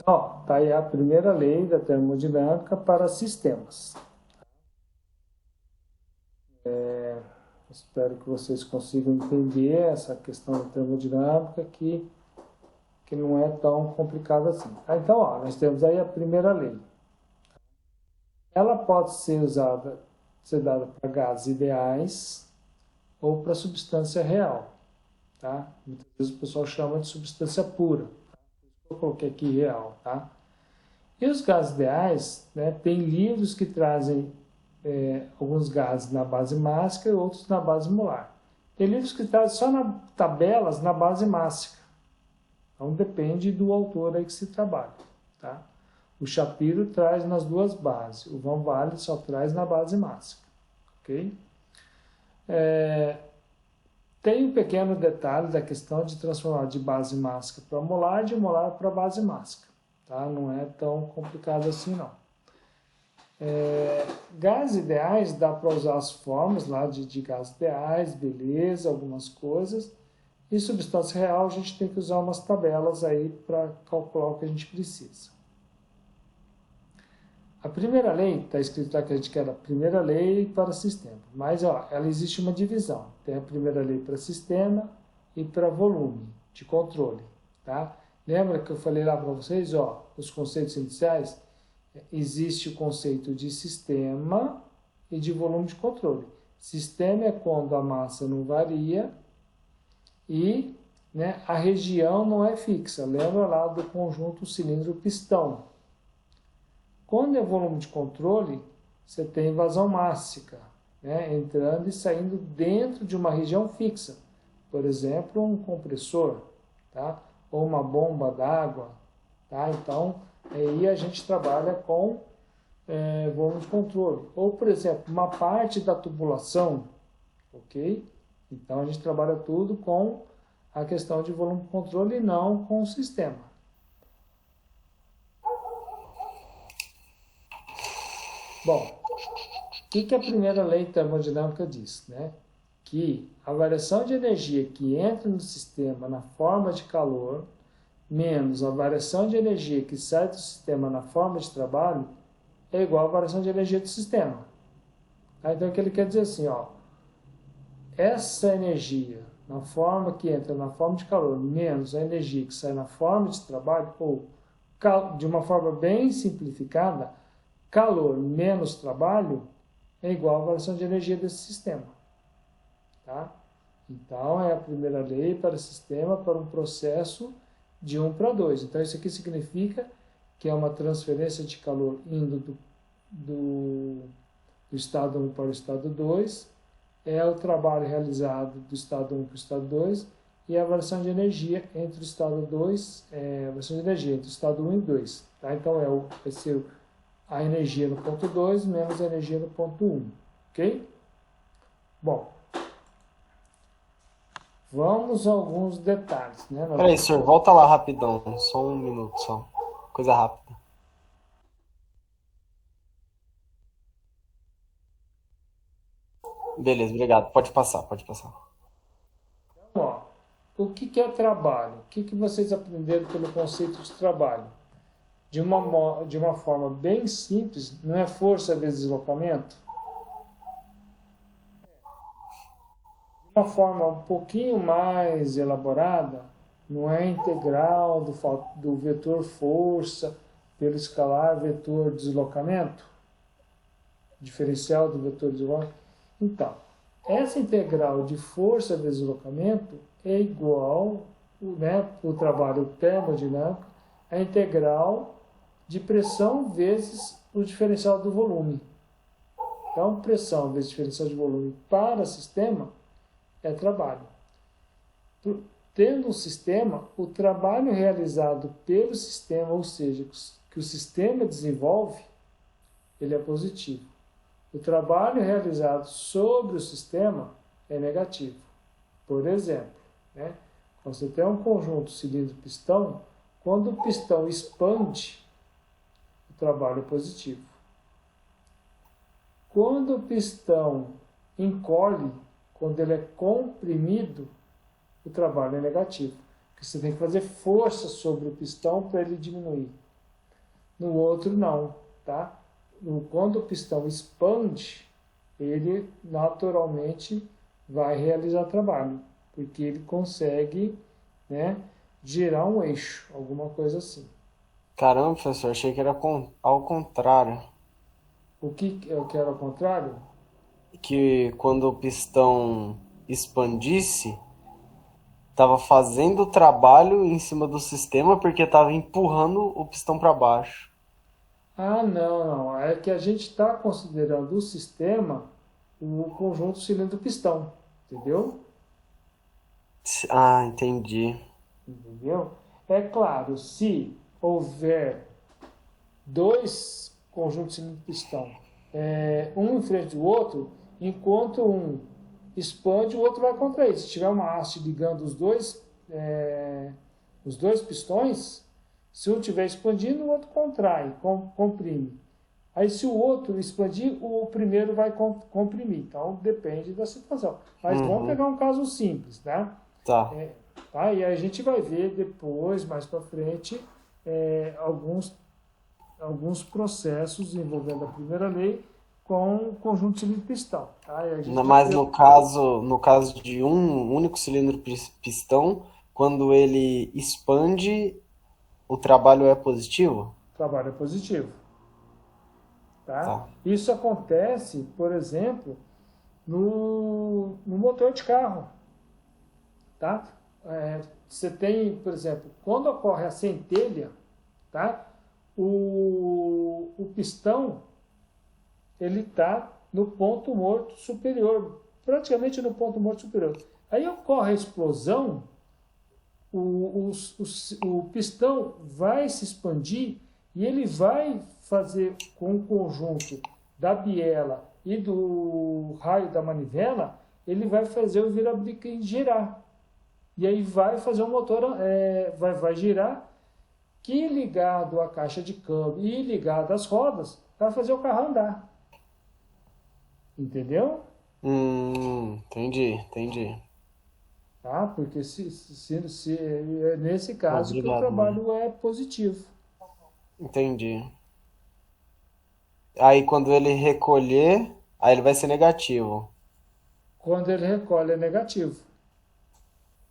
Ó, tá aí a primeira lei da termodinâmica para sistemas. Espero que vocês consigam entender essa questão da termodinâmica que não é tão complicada assim. Então, ó, nós temos aí a primeira lei. Ela pode ser dada para gases ideais ou para substância real, tá? Muitas vezes o pessoal chama de substância pura. Eu coloquei aqui real, tá? E os gases ideais, né, tem livros que trazem alguns gases na base mássica e outros na base molar. Tem livros que trazem só tabelas na base mássica. Então depende do autor aí que se trabalha, tá? O Shapiro traz nas duas bases, o Van Vale só traz na base mássica, ok? Tem um pequeno detalhe da questão de transformar de base mássica para molar, de molar para base mássica, tá? Não é tão complicado assim, não. Gases ideais, dá para usar as formas lá de gases ideais, beleza, algumas coisas. E substância real, a gente tem que usar umas tabelas aí para calcular o que a gente precisa. A primeira lei, está escrito lá que a gente quer a primeira lei para sistema, mas ó, ela existe uma divisão. Tem a primeira lei para sistema e para volume de controle, tá? Lembra que eu falei lá para vocês, ó, os conceitos iniciais? Existe o conceito de sistema e de volume de controle. Sistema é quando a massa não varia e, né, a região não é fixa. Lembra lá do conjunto cilindro-pistão. Quando é volume de controle, você tem vazão mássica, né, entrando e saindo dentro de uma região fixa. Por exemplo, um compressor, tá? Ou uma bomba d'água. Tá? Então, aí a gente trabalha com volume de controle. Ou, por exemplo, uma parte da tubulação, ok? Então, a gente trabalha tudo com a questão de volume de controle e não com o sistema. Bom, o que a primeira lei termodinâmica diz? Né? Que a variação de energia que entra no sistema na forma de calor menos a variação de energia que sai do sistema na forma de trabalho é igual à variação de energia do sistema. Então, o que ele quer dizer assim, ó, essa energia na forma que entra na forma de calor menos a energia que sai na forma de trabalho, ou de uma forma bem simplificada, calor menos trabalho é igual à variação de energia desse sistema. Tá? Então, é a primeira lei para o sistema, para um processo de 1 para 2. Então, isso aqui significa que é uma transferência de calor indo do estado 1 para o estado 2, é o trabalho realizado do estado 1 para o estado 2, e a variação de energia entre o estado 2, a variação de energia entre o estado 1 e 2. Tá? Então, vai ser a energia no ponto 2 menos a energia no ponto 1. Ok? Bom, vamos a alguns detalhes. Né? Peraí, senhor, volta lá rapidão, só um minuto só. Coisa rápida. Beleza, obrigado. Pode passar, pode passar. Então, ó, o que é trabalho? O que vocês aprenderam pelo conceito de trabalho? De uma forma bem simples, não é força vezes deslocamento? De uma forma um pouquinho mais elaborada, não é integral do vetor força pelo escalar vetor deslocamento? Diferencial do vetor deslocamento? Então, essa integral de força vezes deslocamento é igual, né, para o trabalho termodinâmico, a integral de pressão vezes o diferencial do volume. Então, pressão vezes diferencial de volume para sistema é trabalho. Tendo um sistema, o trabalho realizado pelo sistema, ou seja, que o sistema desenvolve, ele é positivo. O trabalho realizado sobre o sistema é negativo. Por exemplo, né, quando você tem um conjunto cilindro-pistão, quando o pistão expande, o trabalho é positivo. Quando o pistão encolhe, quando ele é comprimido, o trabalho é negativo. Porque você tem que fazer força sobre o pistão para ele diminuir. no outro não, tá? Quando o pistão expande, ele naturalmente vai realizar trabalho, porque ele consegue, né, girar um eixo, alguma coisa assim. Caramba, professor, achei que era ao contrário. O que eu quero ao contrário? Que quando o pistão expandisse, tava fazendo o trabalho em cima do sistema porque tava empurrando o pistão para baixo. Ah, não, não. É que a gente está considerando o sistema o conjunto cilindro-pistão, entendeu? Ah, entendi. Entendeu? É claro, se houver dois conjuntos cilindro-pistão, um em frente do outro, enquanto um expande, o outro vai contrair. Se tiver uma haste ligando os dois pistões, se um estiver expandindo, o outro contrai, comprime. Aí, se o outro expandir, o primeiro vai comprimir. Então, depende da situação. Mas vamos Uhum, pegar um caso simples, né? tá. Tá? E aí a gente vai ver depois, mais para frente, alguns processos envolvendo a primeira lei com o conjunto cilindro-pistão. Tá? E a gente vai Mas ver o no caso de um único cilindro pistão, quando ele expande, o trabalho é positivo? trabalho positivo. Tá? Tá. Isso acontece, por exemplo, no motor de carro. Tá? Você tem, por exemplo, quando ocorre a centelha, tá? O pistão ele está no ponto morto superior, praticamente no ponto morto superior. Aí ocorre a explosão, o, o pistão vai se expandir e ele vai fazer com o conjunto da biela e do raio da manivela, ele vai fazer o virabrequim girar. E aí vai fazer o motor, vai girar, que ligado à caixa de câmbio e ligado às rodas, vai fazer o carro andar. Entendeu? Entendi. Tá? Porque é nesse caso que o Obrigado, mano. trabalho é positivo. Entendi. Aí quando ele recolher, aí ele vai ser negativo. Quando ele recolhe é negativo.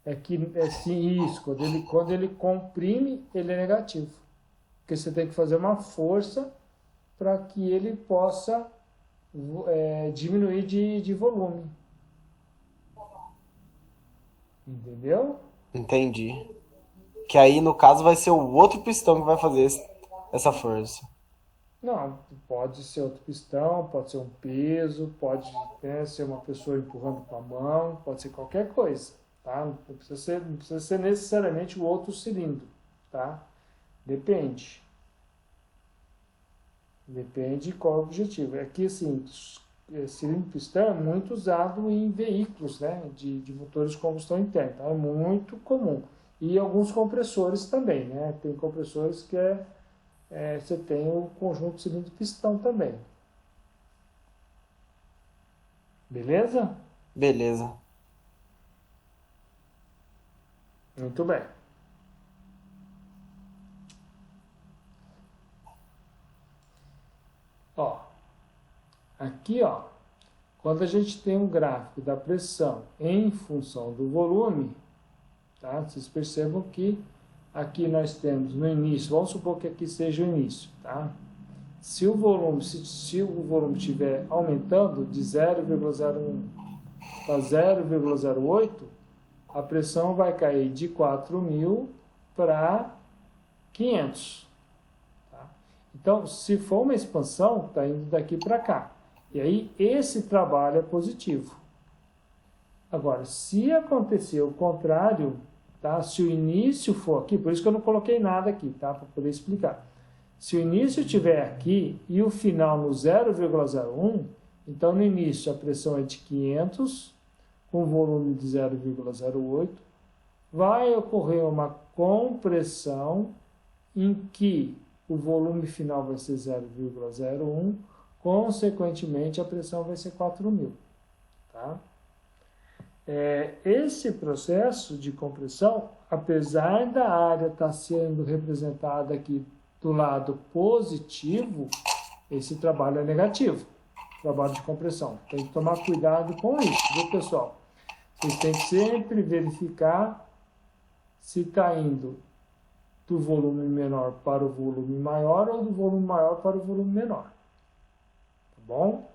É que é sim isso. Quando ele comprime, ele é negativo. Porque você tem que fazer uma força para que ele possa diminuir de volume. Entendeu? Entendi. Que aí no caso vai ser o outro pistão que vai fazer essa força. Não, pode ser outro pistão, pode ser um peso, pode, né, ser uma pessoa empurrando com a mão, pode ser qualquer coisa, tá? Não precisa ser necessariamente o outro cilindro, tá? Depende. Depende qual é o objetivo. É que, assim, cilindro pistão é muito usado em veículos, né, de motores de combustão interna, tá? É muito comum. E alguns compressores também, né? Tem compressores que você tem o conjunto cilindro-pistão também. Beleza? Beleza. Muito bem. Ó, aqui, ó, quando a gente tem um gráfico da pressão em função do volume, tá? Vocês percebam que aqui nós temos no início, vamos supor que aqui seja o início, tá? Se o volume estiver aumentando de 0,01 para 0,08, a pressão vai cair de 4.000 para 500. Tá? Então, se for uma expansão, está indo daqui para cá. E aí, esse trabalho é positivo. Agora, se acontecer o contrário, tá? Se o início for aqui, por isso que eu não coloquei nada aqui, tá? Para poder explicar. Se o início estiver aqui e o final no 0,01, então no início a pressão é de 500, com volume de 0,08, vai ocorrer uma compressão em que o volume final vai ser 0,01, consequentemente a pressão vai ser 4.000. Tá? Esse processo de compressão, apesar da área estar sendo representada aqui do lado positivo, esse trabalho é negativo, trabalho de compressão. Tem que tomar cuidado com isso, viu, pessoal? Vocês têm que sempre verificar se está indo do volume menor para o volume maior ou do volume maior para o volume menor. Tá bom?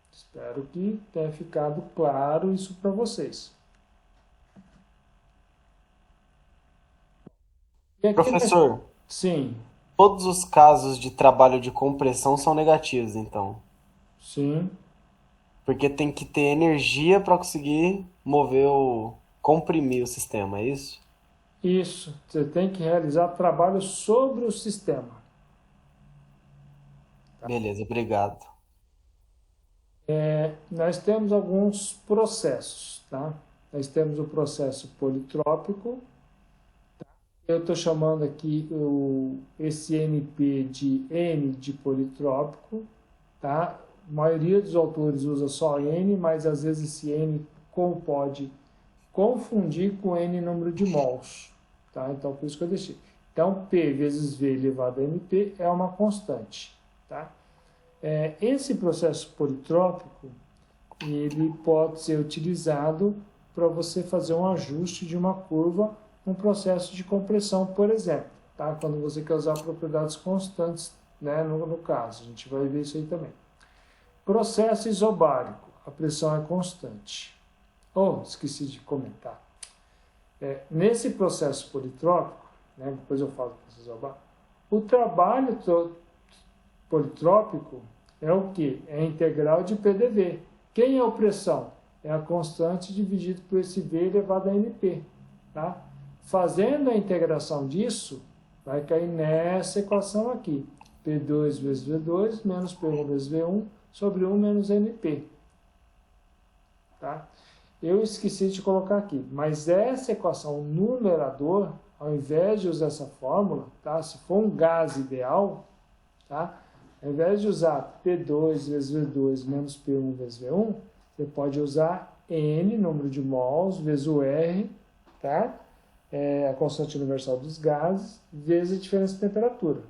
Espero que tenha ficado claro isso para vocês. E aqui, Professor, sim, todos os casos de trabalho de compressão são negativos, então. sim, Porque tem que ter energia para conseguir comprimir o sistema, é isso? isso. Você tem que realizar trabalho sobre o sistema. Beleza, obrigado. Nós temos alguns processos, tá? Nós temos o processo politrópico. Eu estou chamando aqui esse NP de N de politrópico, tá? A maioria dos autores usa só N, mas às vezes esse N pode confundir com N número de mols, tá? Então, por isso que eu deixei. Então, P vezes V elevado a NP é uma constante, tá? Esse processo politrópico, ele pode ser utilizado para você fazer um ajuste de uma curva num processo de compressão, por exemplo, tá? Quando você quer usar propriedades constantes, né, no caso, a gente vai ver isso aí também. Processo isobárico, a pressão é constante. Esqueci de comentar. Nesse processo politrópico, né, depois eu falo do processo isobárico, o trabalho politrópico é o quê? É a integral de PDV. Quem é a pressão? É a constante dividido por esse V elevado a NP. Tá? Fazendo a integração disso, vai cair nessa equação aqui. P2 vezes V2 menos P1 vezes V1 sobre 1 menos NP. Tá? Eu esqueci de colocar aqui, mas essa equação numerador, ao invés de usar essa fórmula, tá? Se for um gás ideal, tá? Ao invés de usar P2 vezes V2 menos P1 vezes V1, você pode usar N, número de mols, vezes o R, tá? A constante universal dos gases, vezes a diferença de temperatura.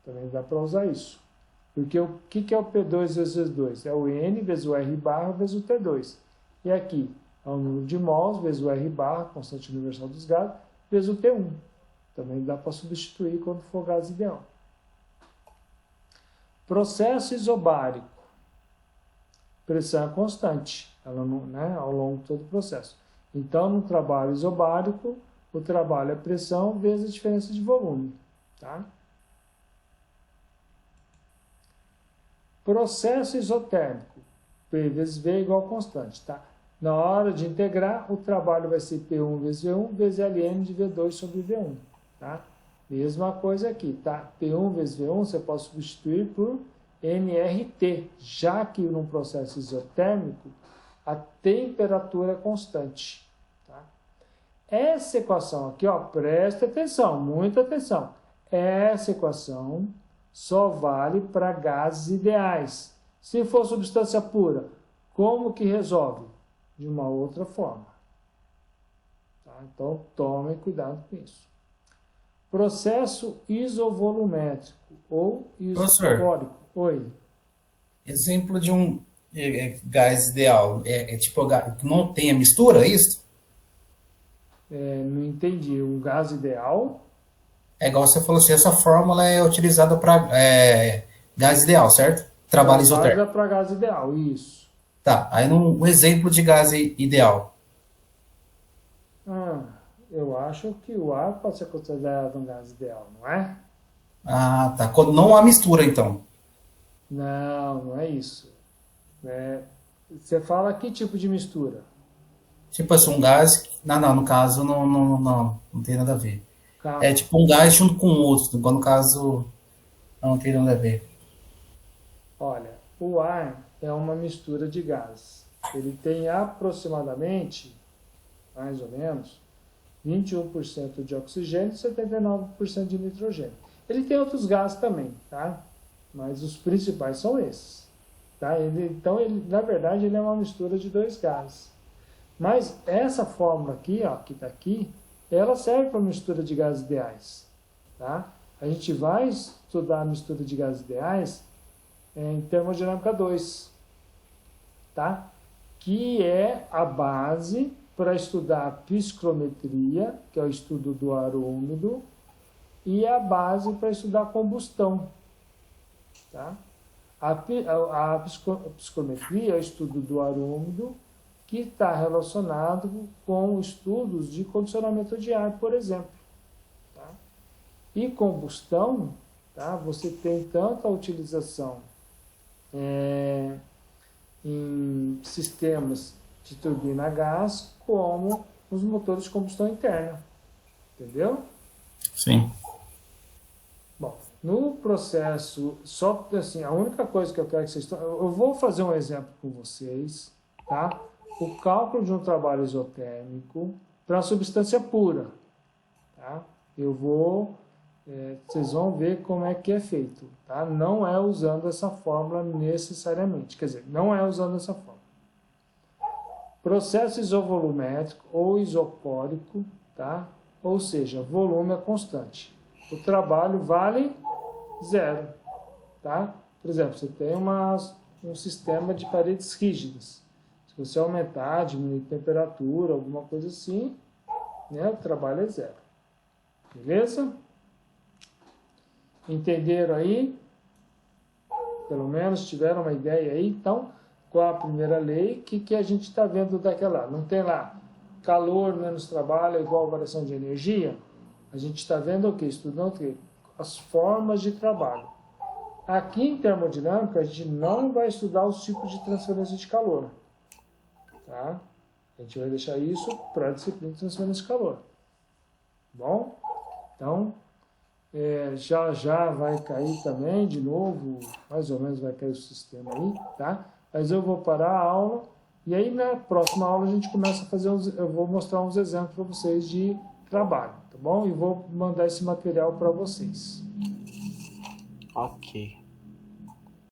Também dá para usar isso. Porque o que é o P2 vezes V2? É o N vezes o R barra vezes o T2. E aqui é o número de mols vezes o R barra, constante universal dos gases, vezes o T1. Também dá para substituir quando for gás ideal. Processo isobárico. Pressão é constante, ela não, né, ao longo de todo o processo. Então, no trabalho isobárico, o trabalho é pressão vezes a diferença de volume. Tá? Processo isotérmico. P vezes V é igual a constante. Tá? Na hora de integrar, o trabalho vai ser P1 vezes V1 vezes Ln de V2 sobre V1. Tá? Mesma coisa aqui, tá? P1 vezes V1 você pode substituir por nRT, já que no processo isotérmico a temperatura é constante. Tá? Essa equação aqui, ó, presta atenção, muita atenção. Essa equação só vale para gases ideais. Se for substância pura, como que resolve? De uma outra forma. Tá? Então, tomem cuidado com isso. Processo isovolumétrico ou isopórico. Oi. Exemplo de um gás ideal. Tipo, não tem a mistura, é isso? Não entendi. Um gás ideal? É igual você falou assim, essa fórmula é utilizada para gás ideal, certo? Trabalho isotérmico. Para gás ideal, isso. Tá, aí um exemplo de gás ideal. Eu acho que o ar pode ser considerado um gás ideal, não é? Ah, tá. Não há mistura, então. Não, não é isso. Você fala que tipo de mistura? Tipo assim, um gás... Não, no caso, não tem nada a ver. Calma. É tipo um gás junto com outro. No caso, não tem nada a ver. Olha, o ar é uma mistura de gases. Ele tem aproximadamente, mais ou menos, 21% de oxigênio e 79% de nitrogênio. Ele tem outros gases também, tá? Mas os principais são esses. Tá? Então, na verdade, ele é uma mistura de dois gases. Mas essa fórmula aqui, ó, que está aqui, ela serve para mistura de gases ideais. Tá? A gente vai estudar a mistura de gases ideais em termodinâmica 2, tá? Que é a base para estudar a psicrometria, que é o estudo do ar úmido, e a base para estudar a combustão, tá? A psicometria é o estudo do ar úmido, que está relacionado com estudos de condicionamento de ar, por exemplo. Tá? E combustão, tá? Você tem tanto a utilização em sistemas de turbina a gás, como nos motores de combustão interna. Entendeu? Sim. Bom, no processo, só assim, a única coisa que eu quero que vocês... Eu vou fazer um exemplo com vocês, tá? O cálculo de um trabalho isotérmico para uma substância pura, tá? Vocês vão ver como é que é feito, tá? Não é usando essa fórmula necessariamente, quer dizer, não é usando essa fórmula. Processo isovolumétrico ou isopórico, tá? Ou seja, volume é constante. O trabalho vale 0, tá? Por exemplo, você tem um sistema de paredes rígidas. Se você aumentar, diminuir a temperatura, alguma coisa assim, né, o trabalho é 0. Beleza? Entenderam aí? Pelo menos tiveram uma ideia aí? Então, qual a primeira lei? O que a gente está vendo daquela? Não tem lá calor menos trabalho é igual a variação de energia? A gente está vendo o quê? Estudando o quê? As formas de trabalho. Aqui em termodinâmica, a gente não vai estudar os tipos de transferência de calor. Tá? A gente vai deixar isso para a disciplina de transferência de calor. Bom? Então, já vai cair também, de novo, mais ou menos vai cair o sistema aí, tá? Mas eu vou parar a aula, e aí na próxima aula a gente começa a fazer eu vou mostrar uns exemplos para vocês de trabalho, tá bom? E vou mandar esse material para vocês. Ok.